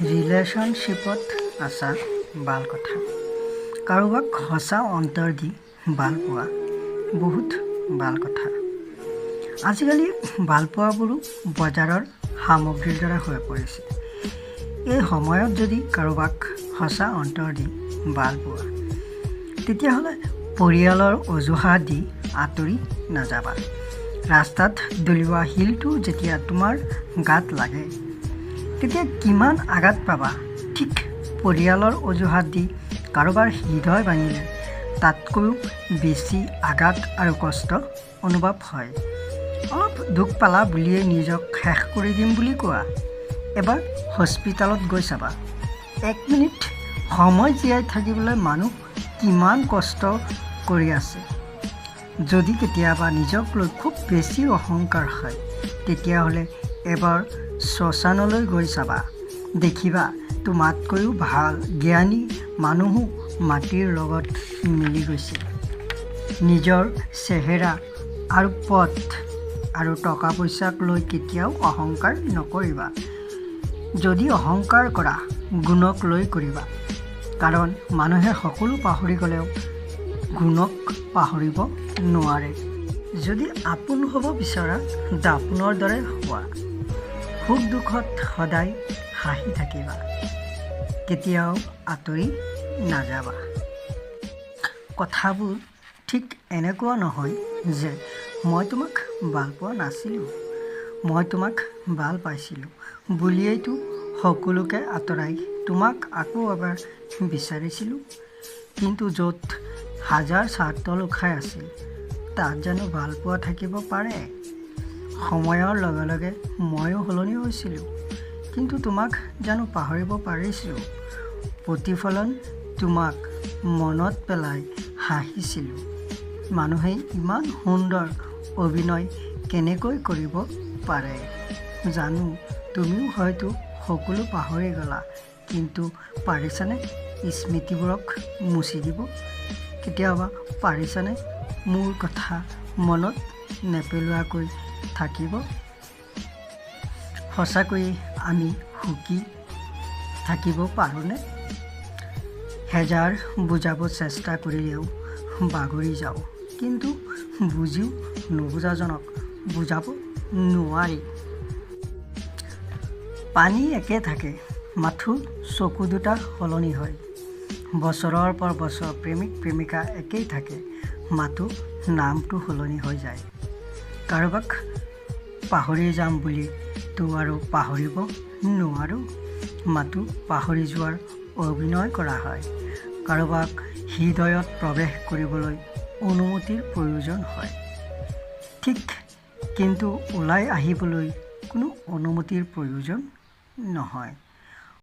ৰিলেশ্যনশ্বিপত আছা ভাল কথা। কাৰোবাক সঁচা অন্তৰ দি ভাল পোৱা বহুত ভাল কথা। আজিকালি ভালপোৱাবোৰো বজাৰৰ সামগ্ৰীৰ দৰে হৈ পৰিছে। এই সময়ত যদি কাৰোবাক সঁচা অন্তৰ দি ভাল পোৱা, তেতিয়াহ'লে পৰিয়ালৰ অজুহাত দি আঁতৰি নাযাবা। ৰাস্তাত দলিওৱা শিলটো যেতিয়া তোমাৰ গাত লাগে, তেতিয়া কিমান আঘাত পাবা। ঠিক পৰিয়ালৰ অজুহাত দি কাৰোবাৰ হৃদয় ভাঙিলে তাতকৈও বেছি আঘাত আৰু কষ্ট অনুভৱ হয়। অলপ দুখ পালা বুলিয়ে নিজক শেষ কৰি দিম বুলি কোৱা। এবাৰ হস্পিটেলত গৈ চাবা। 1 মিনিট সময় জীয়াই থাকিবলৈ মানুহ কিমান কষ্ট কৰি আছে। যদি কেতিয়াবা নিজক লৈ খুব বেছি অহংকাৰ হয়, তেতিয়াহ'লে এবাৰ শ্মশানলৈ গৈ চাবা। দেখিবা তোমাতকৈও ভাল জ্ঞানী মানুহো মাটিৰ লগত মিলি গৈছে। নিজৰ চেহেৰা আৰু পথ আৰু টকা পইচাক লৈ কেতিয়াও অহংকাৰ নকৰিবা। যদি অহংকাৰ কৰা, গুণক লৈ কৰিবা। কাৰণ মানুহে সকলো পাহৰি গ'লেও গুণক পাহৰিব নোৱাৰে। যদি আপোন হ'ব বিচৰা, দাপোনৰ দৰে হোৱা। সুখ দুখত সদায় হাঁহি থাকিবা। কেতিয়াও আঁতৰি নাযাবা। কথাবোৰ ঠিক এনেকুৱা নহয় যে মই তোমাক ভাল পোৱা নাছিলোঁ, মই তোমাক ভাল পাইছিলোঁ বুলিয়েইতো সকলোকে আঁতৰাই তোমাক আকৌ এবাৰ বিচাৰিছিলোঁ। কিন্তু য'ত হাজাৰ স্বাৰ্থ লুকাই আছিল, তাত জানো ভাল পোৱা থাকিব পাৰে? সময়ৰ লগে লগে ময়ো সলনি হৈছিলোঁ, কিন্তু তোমাক জানো পাহৰিব পাৰিছিলোঁ? প্ৰতিফলন তোমাক মনত পেলাই হাঁহিছিলোঁ। মানুহে ইমান সুন্দৰ অভিনয় কেনেকৈ কৰিব পাৰে জানো? তুমিও হয়তো সকলো পাহৰি গ'লা, কিন্তু পাৰিছানে স্মৃতিবোৰক মুচি দিব? কেতিয়াবা পাৰিছানে মোৰ কথা মনত নেপেলোৱাকৈ থাকিব? সঁচাকৈয়ে আমি সুখী থাকিব পাৰোঁনে? হেজাৰ বুজাব চেষ্টা কৰিলেও বাগৰি যাওঁ, কিন্তু বুজিও নুবুজাজনক বুজাব নোৱাৰি। পানী একে থাকে, মাথো চকু দুটা সলনি হয়। বছৰৰ পৰ বছৰ প্ৰেমিক প্ৰেমিকা একেই থাকে, মাথো নামটো সলনি হৈ যায়। কাৰোবাক পাহৰি যাম বুলি তো আৰু পাহৰিব নোৱাৰোঁ, মাথো পাহৰি যোৱাৰ অভিনয় কৰা হয়। কাৰোবাক হৃদয়ত প্ৰৱেশ কৰিবলৈ অনুমতিৰ প্ৰয়োজন হয়, ঠিক, কিন্তু ওলাই আহিবলৈ কোনো অনুমতিৰ প্ৰয়োজন নহয়।